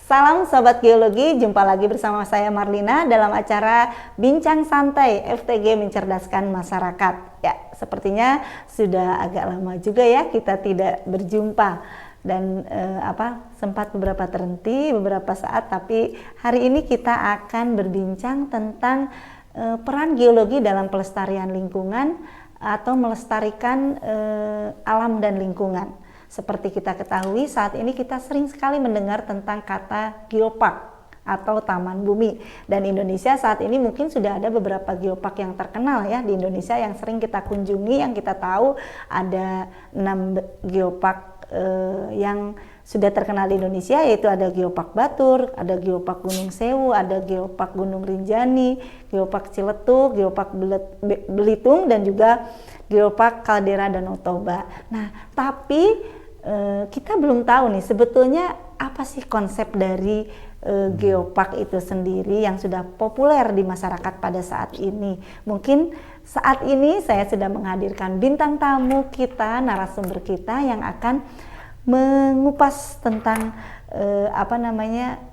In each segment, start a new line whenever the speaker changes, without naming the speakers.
Salam Sobat Geologi, jumpa lagi bersama saya Marlina dalam acara Bincang Santai FTG Mencerdaskan Masyarakat. Ya, sepertinya sudah agak lama juga ya kita tidak berjumpa dan sempat beberapa terhenti beberapa saat, tapi hari ini kita akan berbincang tentang peran geologi dalam pelestarian lingkungan atau melestarikan alam dan lingkungan. Seperti kita ketahui, saat ini kita sering sekali mendengar tentang kata geopark atau taman bumi. Dan Indonesia saat ini mungkin sudah ada beberapa geopark yang terkenal ya di Indonesia yang sering kita kunjungi, yang kita tahu ada 6 geopark yang sudah terkenal di Indonesia, yaitu ada Geopark Batur, ada Geopark Gunung Sewu, ada Geopark Gunung Rinjani, Geopark Ciletuh, Geopark Belitung, dan juga Geopark Kaldera Danau Toba. Nah, tapi kita belum tahu nih sebetulnya apa sih konsep dari geopark itu sendiri yang sudah populer di masyarakat pada saat ini. Mungkin saat ini saya sudah menghadirkan bintang tamu kita, narasumber kita yang akan mengupas tentang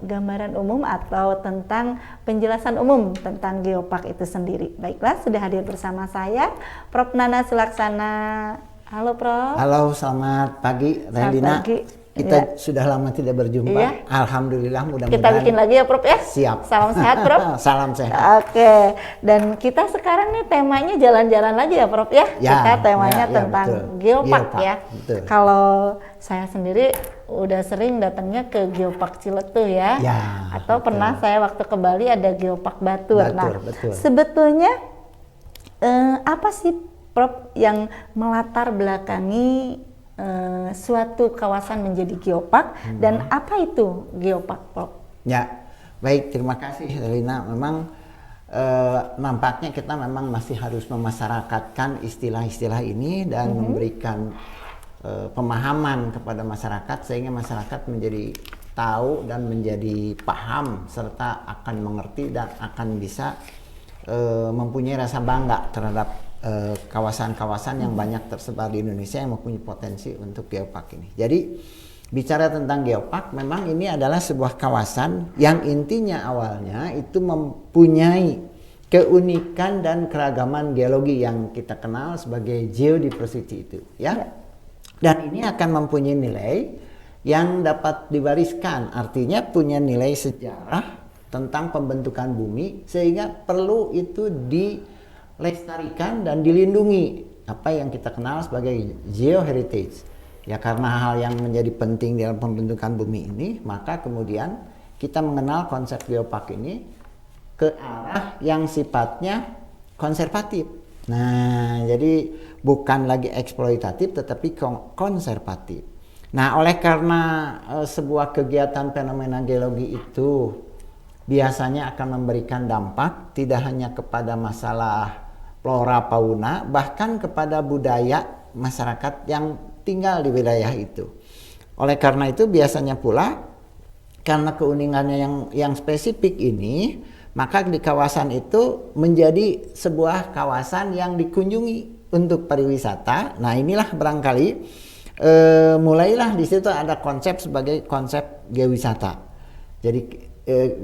gambaran umum atau tentang penjelasan umum tentang geopark itu sendiri. Baiklah, sudah hadir bersama saya Prof. Nana Sulaksana. Halo Prof.
Halo, selamat pagi Relina. Kita sudah lama tidak berjumpa.
Iya.
Alhamdulillah, mudah-mudahan
kita bikin lagi ya Prof ya.
Siap.
Salam sehat Prof.
Salam sehat.
Oke. Dan kita sekarang nih temanya jalan-jalan lagi ya Prof ya.
Ya,
kita temanya
ya,
tentang
betul.
geopark ya.
Betul.
Kalau saya sendiri udah sering datangnya ke Geopark Ciletuh ya.
Ya.
Atau
betul.
pernah saya waktu ke Bali ada Geopark Batur. Nah,
betul.
Sebetulnya apa sih Prof yang melatar belakangi suatu kawasan menjadi geopark dan apa itu geopark, Prof?
Ya, baik, terima kasih Relina. Memang nampaknya kita memang masih harus memasyarakatkan istilah-istilah ini dan memberikan pemahaman kepada masyarakat sehingga masyarakat menjadi tahu dan menjadi paham serta akan mengerti dan akan bisa mempunyai rasa bangga terhadap kawasan-kawasan yang banyak tersebar di Indonesia yang mempunyai potensi untuk geopark ini. Jadi bicara tentang geopark, memang ini adalah sebuah kawasan yang intinya awalnya itu mempunyai keunikan dan keragaman geologi yang kita kenal sebagai geodiversity itu, ya. Dan ini akan mempunyai nilai yang dapat diwariskan, artinya punya nilai sejarah tentang pembentukan bumi sehingga perlu itu dilestarikan dan dilindungi, apa yang kita kenal sebagai geoheritage. Ya, karena hal yang menjadi penting dalam pembentukan bumi ini, maka kemudian kita mengenal konsep geopark ini ke arah yang sifatnya konservatif. Nah, jadi bukan lagi eksploitatif tetapi konservatif. Nah, oleh karena sebuah kegiatan fenomena geologi itu biasanya akan memberikan dampak tidak hanya kepada masalah flora fauna, bahkan kepada budaya masyarakat yang tinggal di wilayah itu. Oleh karena itu biasanya pula karena keunikannya yang spesifik ini, maka di kawasan itu menjadi sebuah kawasan yang dikunjungi untuk pariwisata. Nah, inilah barangkali mulailah di situ ada konsep sebagai konsep geowisata. Jadi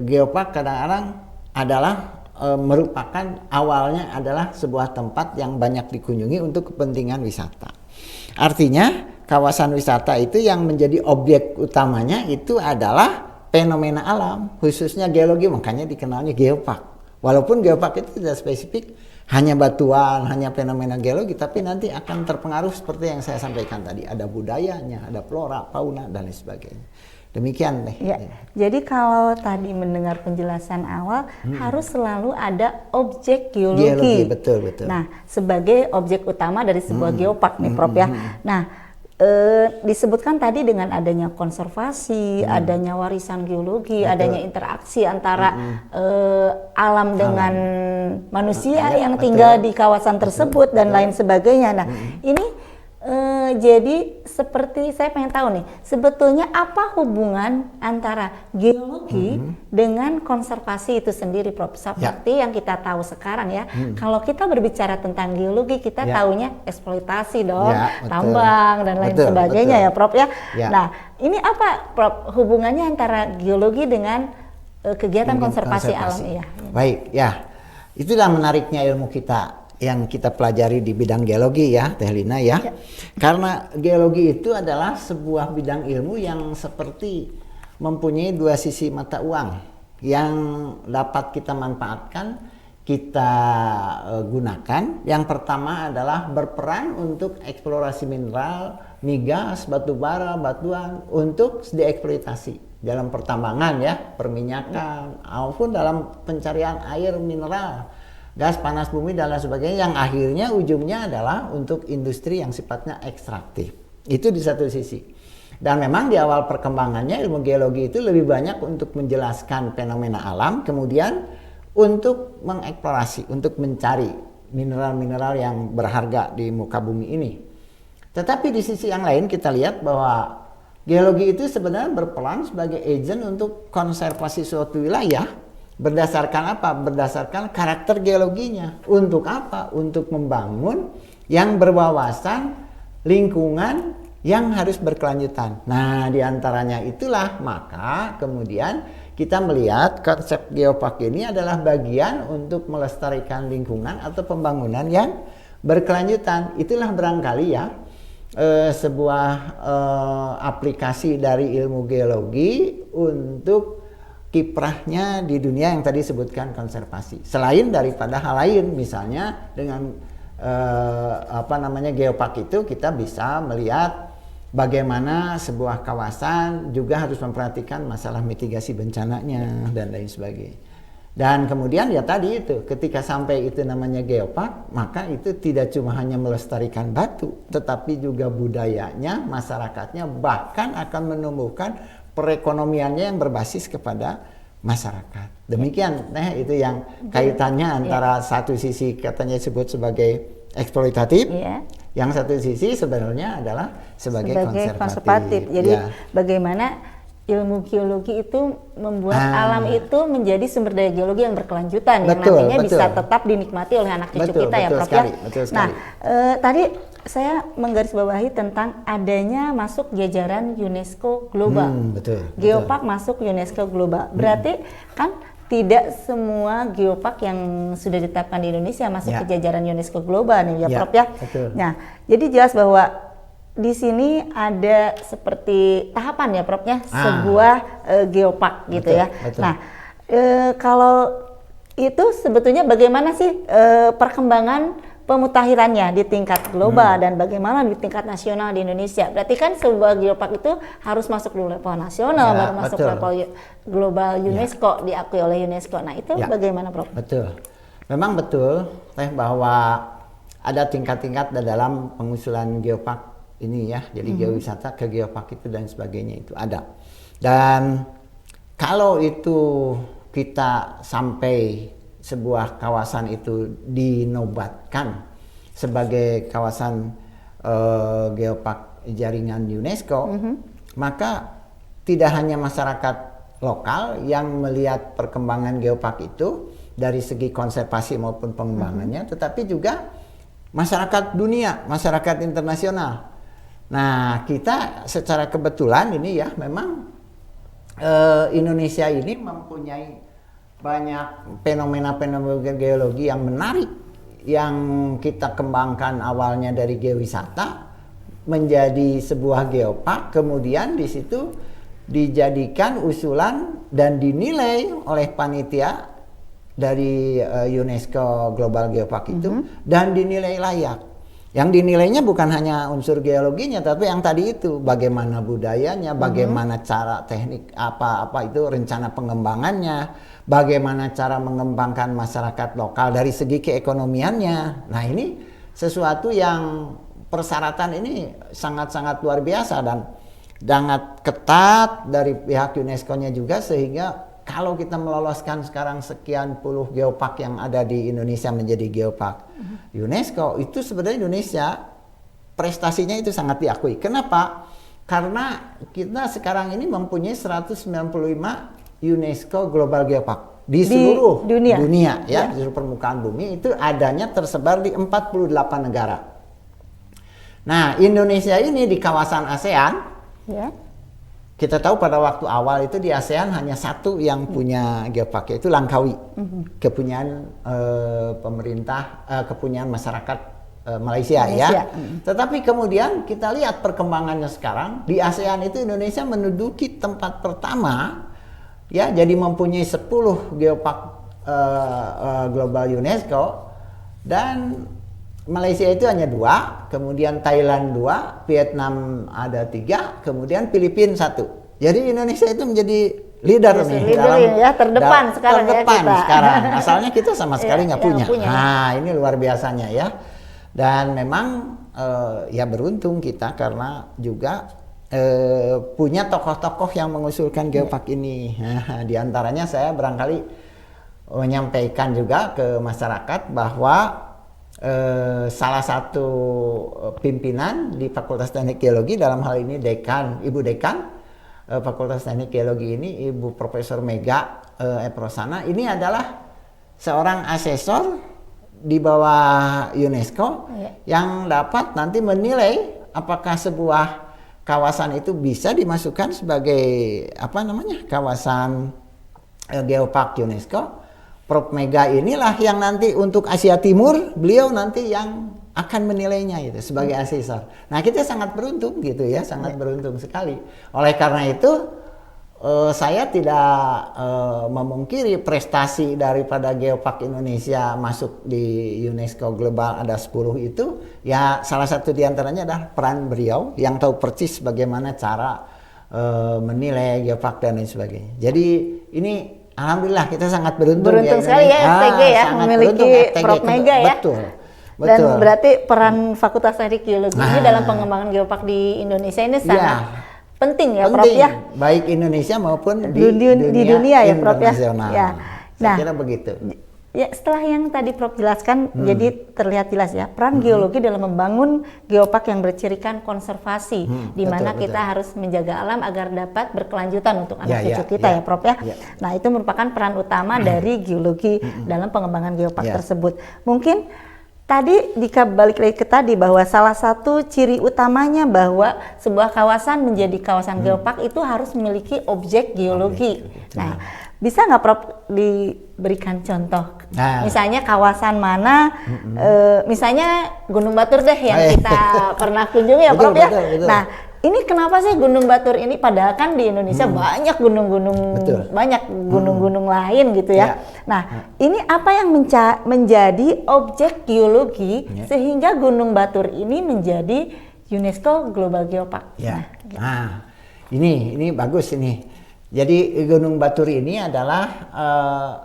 geopark kadang-kadang adalah merupakan awalnya adalah sebuah tempat yang banyak dikunjungi untuk kepentingan wisata. Artinya kawasan wisata itu yang menjadi objek utamanya itu adalah fenomena alam, khususnya geologi, makanya dikenalnya geopark. Walaupun geopark itu tidak spesifik hanya batuan, hanya fenomena geologi, tapi nanti akan terpengaruh seperti yang saya sampaikan tadi, ada budayanya, ada flora, fauna dan lain sebagainya. Demikian deh.
Ya, jadi kalau tadi mendengar penjelasan awal harus selalu ada objek geologi.
Betul.
Nah, sebagai objek utama dari sebuah geopark nih Prof ya. Nah, disebutkan tadi dengan adanya konservasi, adanya warisan geologi, adanya interaksi antara alam dengan manusia yang tinggal di kawasan tersebut dan lain sebagainya. Nah, ini Jadi seperti saya pengen tahu nih, sebetulnya apa hubungan antara geologi dengan konservasi itu sendiri, Prof? Seperti yang kita tahu sekarang ya, kalau kita berbicara tentang geologi, kita taunya eksploitasi dong, tambang dan lain sebagainya ya, Prof ya. Nah, ini apa, Prof, hubungannya antara geologi dengan kegiatan konservasi alam? Iya.
Baik, ya, itulah menariknya ilmu kita yang kita pelajari di bidang geologi ya, Teh Lina ya. Karena geologi itu adalah sebuah bidang ilmu yang seperti mempunyai dua sisi mata uang yang dapat kita manfaatkan, kita gunakan. Yang pertama adalah berperan untuk eksplorasi mineral, migas, batu bara, batuan untuk dieksploitasi dalam pertambangan ya, perminyakan, maupun dalam pencarian air mineral, gas panas bumi dan lain sebagainya, yang akhirnya ujungnya adalah untuk industri yang sifatnya ekstraktif. Itu di satu sisi. Dan memang di awal perkembangannya ilmu geologi itu lebih banyak untuk menjelaskan fenomena alam, kemudian untuk mengeksplorasi, untuk mencari mineral-mineral yang berharga di muka bumi ini. Tetapi di sisi yang lain kita lihat bahwa geologi itu sebenarnya berperan sebagai agen untuk konservasi suatu wilayah. Berdasarkan apa? Berdasarkan karakter geologinya. Untuk apa? Untuk membangun yang berwawasan lingkungan yang harus berkelanjutan. Nah, diantaranya itulah maka kemudian kita melihat konsep geopark ini adalah bagian untuk melestarikan lingkungan atau pembangunan yang berkelanjutan. Itulah barangkali ya sebuah aplikasi dari ilmu geologi untuk kiprahnya di dunia yang tadi sebutkan konservasi. Selain daripada hal lain, misalnya dengan geopark itu kita bisa melihat bagaimana sebuah kawasan juga harus memperhatikan masalah mitigasi bencananya dan lain sebagainya. Dan kemudian ya tadi itu, ketika sampai itu namanya geopark, maka itu tidak cuma hanya melestarikan batu, tetapi juga budayanya, masyarakatnya, bahkan akan menumbuhkan perekonomiannya yang berbasis kepada masyarakat. Demikian, itu yang kaitannya antara satu sisi katanya disebut sebagai eksploitatif, yang satu sisi sebenarnya adalah sebagai konservatif.
Jadi bagaimana ilmu geologi itu membuat alam itu menjadi sumber daya geologi yang berkelanjutan, yang nantinya bisa tetap dinikmati oleh anak cucu kita ya, Prof ya. Nah, tadi saya menggarisbawahi tentang adanya masuk jajaran UNESCO Global. Geopark masuk UNESCO Global. Berarti kan tidak semua geopark yang sudah ditetapkan di Indonesia masuk ke jajaran UNESCO Global nih ya, Prof ya. Nah, jadi jelas bahwa di sini ada seperti tahapan ya, Prof ya, sebuah geopark gitu ya. Nah, kalau itu sebetulnya bagaimana sih perkembangan pemutakhirannya di tingkat global dan bagaimana di tingkat nasional di Indonesia? Berarti kan sebuah geopark itu harus masuk dulu level nasional, baru masuk level global UNESCO, diakui oleh UNESCO. Nah, itu bagaimana, Prof?
Betul. Memang betul, bahwa ada tingkat-tingkat dalam pengusulan geopark ini ya. Jadi geowisata ke geopark itu dan sebagainya itu ada. Dan kalau itu kita sampai sebuah kawasan itu dinobatkan sebagai kawasan geopark jaringan UNESCO, maka tidak hanya masyarakat lokal yang melihat perkembangan geopark itu dari segi konservasi maupun pengembangannya, tetapi juga masyarakat dunia, masyarakat internasional. Nah, kita secara kebetulan ini ya, memang Indonesia ini mempunyai banyak fenomena-fenomena geologi yang menarik yang kita kembangkan awalnya dari geowisata menjadi sebuah geopark, kemudian di situ dijadikan usulan dan dinilai oleh panitia dari UNESCO Global Geopark itu dan dinilai layak. Yang dinilainya bukan hanya unsur geologinya, tapi yang tadi itu bagaimana budayanya, bagaimana cara teknik apa itu rencana pengembangannya, bagaimana cara mengembangkan masyarakat lokal dari segi keekonomiannya. Nah, ini sesuatu yang persyaratan ini sangat-sangat luar biasa dan sangat ketat dari pihak UNESCO-nya juga, sehingga kalau kita meloloskan sekarang sekian puluh geopark yang ada di Indonesia menjadi geopark UNESCO, itu sebenarnya Indonesia prestasinya itu sangat diakui. Kenapa? Karena kita sekarang ini mempunyai 195 UNESCO Global Geopark di seluruh dunia ya, di seluruh permukaan bumi itu adanya tersebar di 48 negara. Nah, Indonesia ini di kawasan ASEAN, ya. Kita tahu pada waktu awal itu di ASEAN hanya satu yang punya geopark, yaitu Langkawi, kepunyaan pemerintah, kepunyaan masyarakat Malaysia ya. Tetapi kemudian kita lihat perkembangannya sekarang di ASEAN itu Indonesia menduduki tempat pertama, ya, jadi mempunyai 10 geopark global UNESCO, dan Malaysia itu hanya 2, kemudian Thailand 2, Vietnam ada 3, kemudian Filipina 1. Jadi Indonesia itu menjadi leader nih dalam
ya, terdepan sekarang
terdepan
ya kita.
Sekarang. Asalnya kita sama sekali nggak punya. Nah, ini luar biasanya ya. Dan memang ya beruntung kita karena juga punya tokoh-tokoh yang mengusulkan geopark ini. Nah, di antaranya saya barangkali menyampaikan juga ke masyarakat bahwa salah satu pimpinan di Fakultas Teknik Geologi, dalam hal ini dekan, Ibu Dekan Fakultas Teknik Geologi ini, Ibu Profesor Mega Eprosana, ini adalah seorang asesor di bawah UNESCO yang dapat nanti menilai apakah sebuah kawasan itu bisa dimasukkan sebagai kawasan geopark UNESCO. Prof Mega inilah yang nanti untuk Asia Timur, beliau nanti yang akan menilainya itu sebagai asesor. Nah, kita sangat beruntung gitu ya, sangat beruntung sekali. Oleh karena itu saya tidak memungkiri prestasi daripada geopark Indonesia masuk di UNESCO Global ada 10 itu, ya salah satu diantaranya adalah peran beliau yang tahu persis bagaimana cara menilai geopark dan lain sebagainya. Jadi ini alhamdulillah kita sangat beruntung ya,
sekali ya FTG ya memiliki Prof Mega ya.
Betul.
Dan berarti peran Fakultas Teknik Geologi ini dalam pengembangan geopark di Indonesia ini sangat penting ya Prof ya.
Baik Indonesia maupun di
dunia ya Prof ya.
Saya kira begitu.
Ya, setelah yang tadi Prof jelaskan, jadi terlihat jelas ya peran geologi dalam membangun geopark yang bercirikan konservasi, di mana kita harus menjaga alam agar dapat berkelanjutan untuk anak cucu kita ya Prof ya. Nah, itu merupakan peran utama dari geologi dalam pengembangan geopark tersebut. Mungkin tadi balik lagi ke tadi bahwa salah satu ciri utamanya bahwa sebuah kawasan menjadi kawasan geopark itu harus memiliki objek geologi. Nah, bisa nggak Prof diberikan contoh? Misalnya kawasan mana, misalnya Gunung Batur deh yang kita pernah kunjungi ya Prof ya. Betul. Nah, ini kenapa sih Gunung Batur ini, padahal kan di Indonesia banyak gunung-gunung lain gitu ya. Nah, ini apa yang menjadi objek geologi sehingga Gunung Batur ini menjadi UNESCO Global Geopark?
Nah, ini bagus ini. Jadi Gunung Batur ini adalah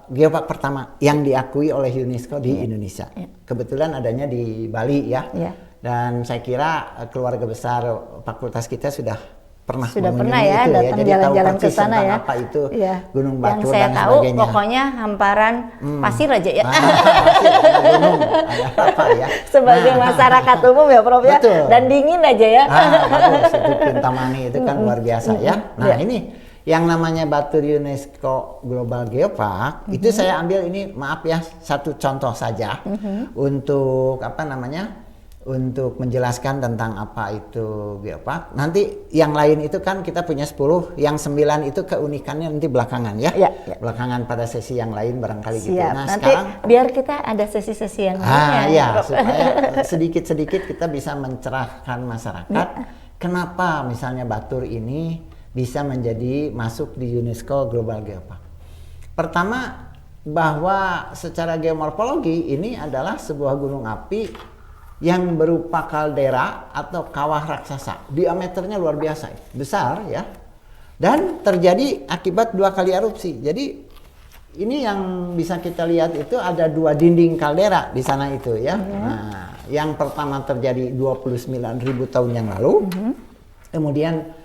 geopark pertama yang diakui oleh UNESCO di Indonesia. Kebetulan adanya di Bali ya. Dan saya kira keluarga besar fakultas kita sudah pernah
ya
itu,
datang jalan-jalan ke sana ya.
Apa itu Gunung Batur
yang saya
dan
tahu
sebagainya.
Pokoknya hamparan pasir aja ya.
Pasir, ada gunung, ada apa ya.
Sebagai masyarakat umum ya Prof ya.
Betul.
Dan dingin aja ya.
Bagus, itu Kintamani itu kan luar biasa ya. Nah, ini yang namanya Batur UNESCO Global Geopark itu saya ambil ini, maaf ya, satu contoh saja untuk untuk menjelaskan tentang apa itu geopark. Nanti yang lain itu kan kita punya 10, yang 9 itu keunikannya nanti belakangan ya. Belakangan pada sesi yang lain barangkali gitu. Nah,
nanti sekarang biar kita ada sesi-sesi yang lainnya.
Supaya sedikit-sedikit kita bisa mencerahkan masyarakat. Kenapa misalnya Batur ini bisa menjadi masuk di UNESCO Global Geopark. Pertama, bahwa secara geomorfologi ini adalah sebuah gunung api yang berupa kaldera atau kawah raksasa. Diameternya luar biasa, besar ya. Dan terjadi akibat 2 kali erupsi. Jadi ini yang bisa kita lihat itu ada 2 dinding kaldera di sana itu ya. Nah, yang pertama terjadi 29.000 tahun yang lalu. Kemudian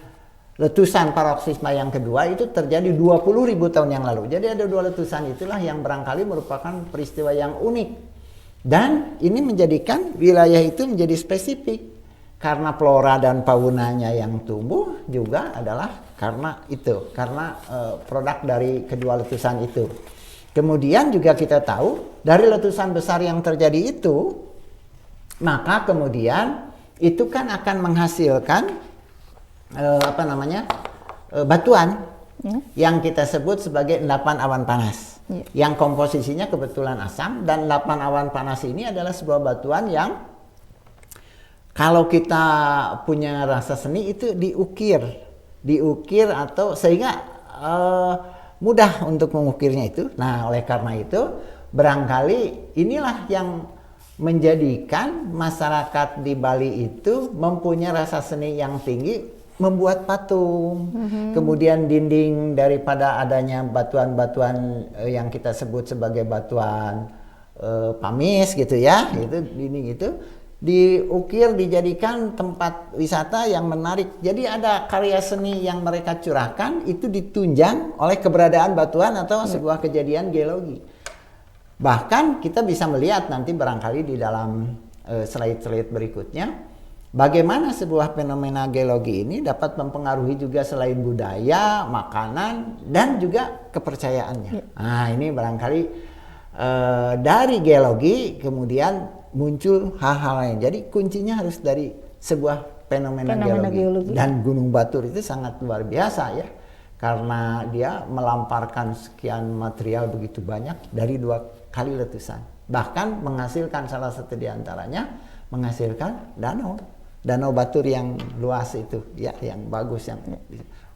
letusan paroksisma yang kedua itu terjadi 20.000 tahun yang lalu. Jadi ada 2 letusan itulah yang barangkali merupakan peristiwa yang unik. Dan ini menjadikan wilayah itu menjadi spesifik. karena flora dan faunanya yang tumbuh juga adalah karena itu, karena produk dari kedua letusan itu. Kemudian juga kita tahu dari letusan besar yang terjadi itu, maka kemudian itu kan akan menghasilkan batuan yang kita sebut sebagai endapan awan panas. Yang komposisinya kebetulan asam, dan endapan awan panas ini adalah sebuah batuan yang kalau kita punya rasa seni itu diukir atau sehingga mudah untuk mengukirnya itu. Nah, oleh karena itu barangkali inilah yang menjadikan masyarakat di Bali itu mempunyai rasa seni yang tinggi, membuat patung. Kemudian dinding daripada adanya batuan-batuan yang kita sebut sebagai batuan pamis gitu ya, itu dinding itu diukir, dijadikan tempat wisata yang menarik. Jadi ada karya seni yang mereka curahkan itu ditunjang oleh keberadaan batuan atau sebuah kejadian geologi. Bahkan kita bisa melihat nanti barangkali di dalam slide-slide berikutnya bagaimana sebuah fenomena geologi ini dapat mempengaruhi juga selain budaya, makanan, dan juga kepercayaannya. Nah, ini barangkali dari geologi kemudian muncul hal-hal lain. Jadi kuncinya harus dari sebuah fenomena geologi. Dan Gunung Batur itu sangat luar biasa ya, karena dia melamparkan sekian material begitu banyak dari 2 kali letusan. Bahkan menghasilkan salah satu diantaranya menghasilkan danau Batur yang luas itu ya, yang bagus, yang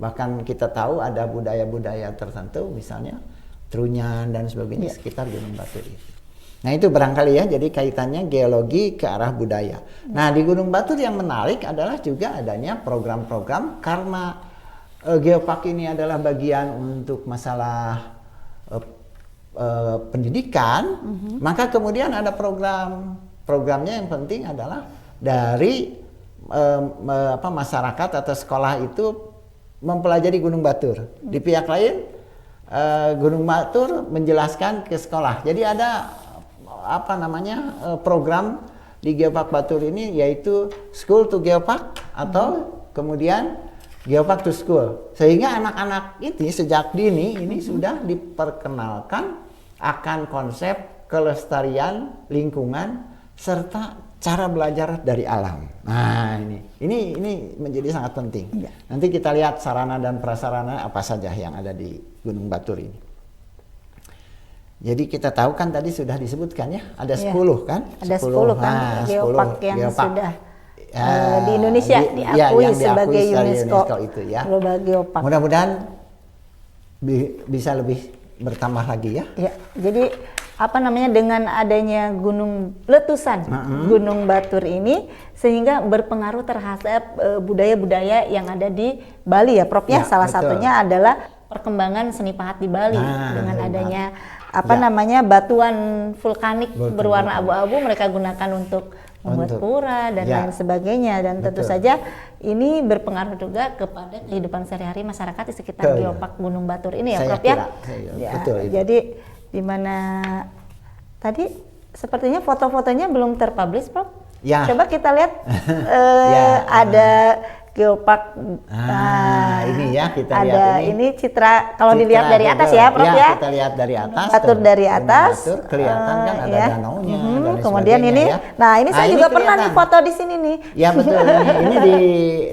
bahkan kita tahu ada budaya-budaya tertentu misalnya Trunyan dan sebagainya sekitar Gunung Batur itu. Nah, itu barangkali ya, jadi kaitannya geologi ke arah budaya. Nah, di Gunung Batur yang menarik adalah juga adanya program-program, karena Geopark ini adalah bagian untuk masalah pendidikan, maka kemudian ada programnya yang penting adalah dari masyarakat atau sekolah itu mempelajari Gunung Batur. Di pihak lain Gunung Batur menjelaskan ke sekolah. Jadi ada program di Geopark Batur ini yaitu School to Geopark atau kemudian Geopark to School, sehingga anak-anak ini sejak dini ini sudah diperkenalkan akan konsep kelestarian lingkungan serta cara belajar dari alam. Nah, ini menjadi sangat penting. Nanti kita lihat sarana dan prasarana apa saja yang ada di Gunung Batur ini. Jadi kita tahu kan tadi sudah disebutkan ya, ada 10 kan?
Ada 10 kan geopark yang sudah di Indonesia diakui sebagai UNESCO
itu ya.
Global Geopark.
Mudah-mudahan bisa lebih bertambah lagi ya.
Jadi dengan adanya letusan Gunung Batur ini sehingga berpengaruh terhadap budaya-budaya yang ada di Bali ya, Prof ya. Salah satunya adalah perkembangan seni pahat di Bali dengan adanya batuan vulkanik berwarna abu-abu mereka gunakan untuk membuat pura dan lain sebagainya, dan tentu saja ini berpengaruh juga kepada kehidupan sehari-hari masyarakat di sekitar Geopark Gunung Batur ini ya, Prof ya.
Betul.
Jadi di mana tadi sepertinya foto-fotonya belum terpublish, Prof. Coba kita lihat ada Geopark.
Ini ya kita
ada
lihat
ini citra kalau dilihat dari atas ya, Prof ya.
Kita lihat dari atas.
Batur dari atas.
Batur kelihatan kan ada danaunya.
Kemudian ini, saya juga pernah nih foto di sini nih.
Ya betul. Ini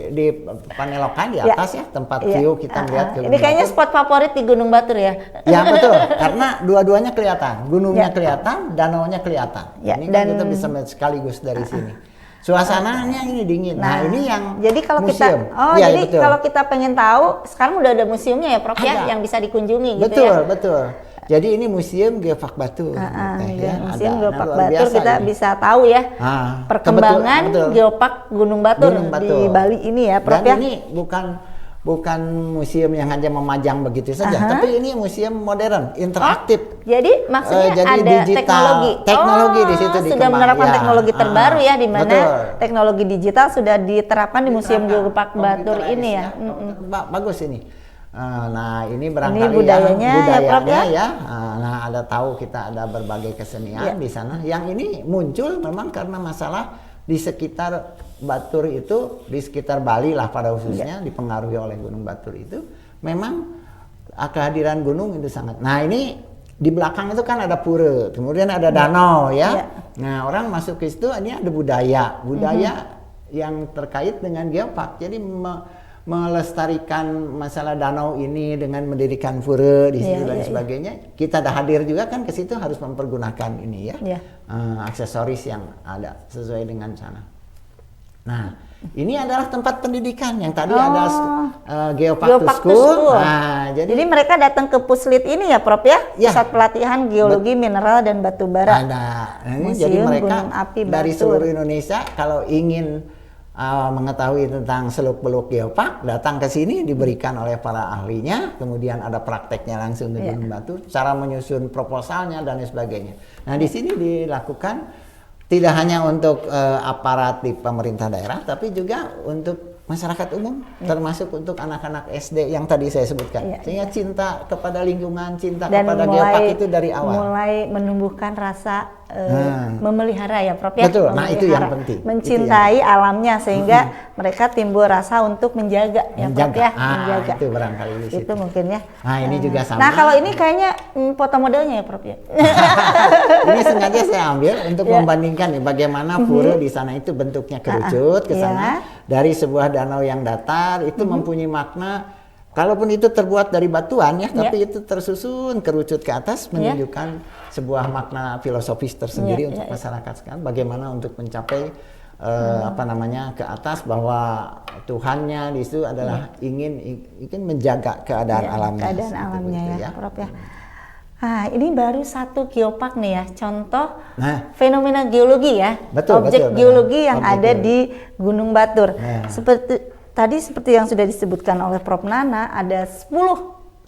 di panelokan di atas ya, tempat view kita melihat ke Gunung
Ini kayaknya
Batur.
spot favorit di Gunung Batur ya.
Ya betul, karena dua-duanya kelihatan, gunungnya kelihatan, danaunya kelihatan. Ini kan kita bisa melihat sekaligus dari sini. Suasananya ini dingin. Nah, ini yang
jadi kalau
museum.
Kalau kita pengen tahu, sekarang udah ada museumnya ya, Prof ya, yang bisa dikunjungi gitu ya.
Betul. Jadi ini Museum Geopark Batur.
Museum Geopark Batur kita bisa tahu ya perkembangan Geopark Gunung Batur di Bali ini ya, Prof ya.
Dan ini bukan museum yang hanya memajang begitu saja, tapi ini museum modern, interaktif.
Jadi maksudnya ada
digital, teknologi di situ
sudah menerapkan teknologi terbaru ya, di mana teknologi digital sudah diterapkan di Museum Geopark Batur ini ya.
Bagus ini. Nah, ini barangkali
budayanya
ya. Nah, ada tahu kita ada berbagai kesenian di sana. Yang ini muncul memang karena masalah di sekitar Batur itu, di sekitar Bali lah pada khususnya, dipengaruhi oleh Gunung Batur itu, memang kehadiran gunung itu sangat. Nah ini di belakang itu kan ada pura, kemudian ada danau ya. Nah orang masuk ke situ, ini ada budaya yang terkait dengan geopark. Jadi melestarikan masalah danau ini dengan mendirikan pura di situ dan sebagainya. Kita dah hadir juga kan ke situ harus mempergunakan ini ya, aksesoris yang ada sesuai dengan sana. Nah, ini adalah tempat pendidikan yang tadi ada Geopark School. Nah, jadi mereka datang ke Puslit ini ya, Prof ya? Pusat pelatihan geologi, mineral dan batu bara. Ada. Nah, jadi mereka dari seluruh Indonesia kalau ingin mengetahui tentang seluk-beluk geopark, datang ke sini diberikan oleh para ahlinya, kemudian ada prakteknya langsung di Gunung Batur, cara menyusun proposalnya dan sebagainya. Nah, di sini dilakukan tidak hanya untuk aparat di pemerintah daerah, tapi juga untuk masyarakat umum, termasuk untuk anak-anak SD yang tadi saya sebutkan. Sehingga cinta kepada lingkungan, cinta dan kepada geopark itu dari awal. Mulai menumbuhkan rasa memelihara ya, Prof ya. Betul. Nah itu yang penting. Mencintai alamnya sehingga mereka timbul rasa untuk menjaga ya, Prof ya. Menjaga. Itu barangkali di situ. Itu mungkin ya. Nah ini juga sama. Nah kalau ini kayaknya foto modelnya ya, Prof ya. Ini sengaja saya ambil untuk membandingkan nih bagaimana pura di sana itu bentuknya kerucut ke sana dari sebuah danau yang datar itu mempunyai makna. Kalaupun itu terbuat dari batuan ya, tapi itu tersusun kerucut ke atas menunjukkan sebuah makna filosofis tersendiri untuk masyarakat sekarang. Bagaimana untuk mencapai ke atas bahwa Tuhannya di situ adalah ingin menjaga keadaan alamnya. Keadaan alamnya ya, Prof ya. Ah, ini baru satu geopark nih ya, contoh fenomena geologi ya, objek geologi yang ada di Gunung Batur. Seperti yang sudah disebutkan oleh Prof Nana, ada 10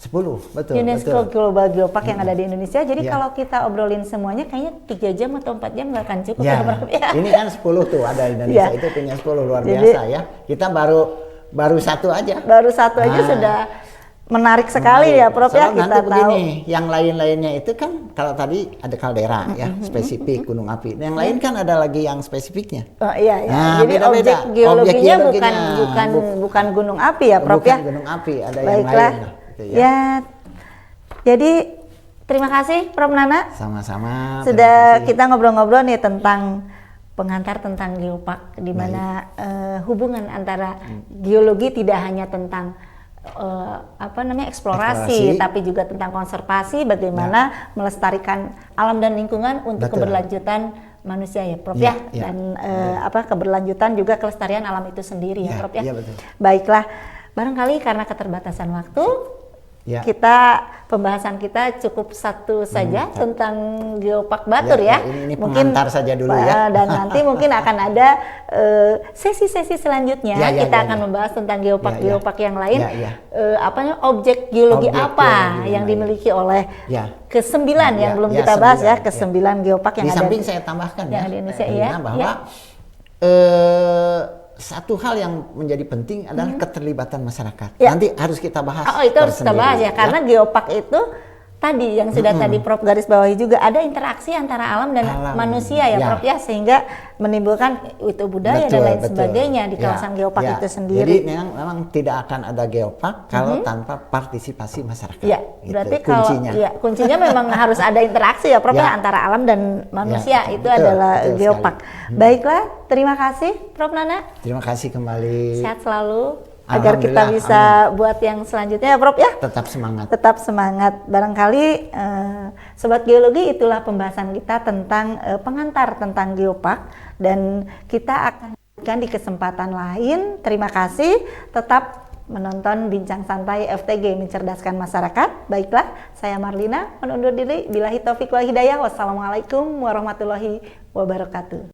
betul, UNESCO Global Geopark yang ada di Indonesia. Jadi kalau kita obrolin semuanya kayaknya 3 jam atau 4 jam nggak akan cukup ya, Prof. Ini kan 10 tuh ada di Indonesia, itu punya 10 luar biasa ya. Kita baru satu aja. Baru satu aja sudah menarik sekali ya, Prof ya. Kita tahu begini, yang lain-lainnya itu kan kalau tadi ada kaldera ya, spesifik gunung api. Yang lain kan ada lagi yang spesifiknya. Oh iya. Nah, jadi objek geologinya bukan gunung api ya, Prof ya. Bukan gunung api, ada yang lain. Gitu, ya. Jadi terima kasih Prof Nana. Sama-sama. Sudah kita ngobrol-ngobrol nih tentang pengantar tentang geopark, di mana hubungan antara geologi tidak hanya tentang eksplorasi, tapi juga tentang konservasi, bagaimana melestarikan alam dan lingkungan untuk keberlanjutan manusia ya, Prof ya. Dan keberlanjutan juga kelestarian alam itu sendiri ya, Prof ya. Baiklah, barangkali karena keterbatasan waktu, kita pembahasan kita cukup satu saja tentang Geopark Batur ya. Ini mungkin pengantar saja dulu ya. Dan nanti mungkin akan ada sesi-sesi selanjutnya kita akan membahas tentang geopark yang lain. Objek geologi apa yang dimiliki oleh ke-9 yang belum kita bahas ya, ke-9 geopark yang ada. Di samping saya tambahkan ya, di Indonesia bahwa satu hal yang menjadi penting adalah keterlibatan masyarakat. Nanti harus kita bahas. Oh, itu harus kita bahas ya, karena geopark itu tadi yang sudah tadi Prof garis bawahi juga ada interaksi antara alam dan manusia ya, Prof ya, sehingga menimbulkan itu budaya dan lain sebagainya di kawasan geopark itu sendiri. Jadi memang tidak akan ada geopark kalau tanpa partisipasi masyarakat. Ya, berarti kuncinya. Kuncinya memang harus ada interaksi ya, Prof ya, antara alam dan manusia. Itu adalah geopark. Baiklah, terima kasih Prof Nana. Terima kasih kembali. Sehat selalu. Agar kita bisa buat yang selanjutnya ya, Prof ya. Tetap semangat. Tetap semangat. Barangkali Sobat Geologi, itulah pembahasan kita tentang pengantar tentang geopark, dan kita akan lanjutkan di kesempatan lain. Terima kasih. Tetap menonton Bincang Santai FTG Mencerdaskan Masyarakat. Baiklah, saya Marlina undur diri. Billahi taufiq wal hidayah. Wassalamualaikum warahmatullahi wabarakatuh.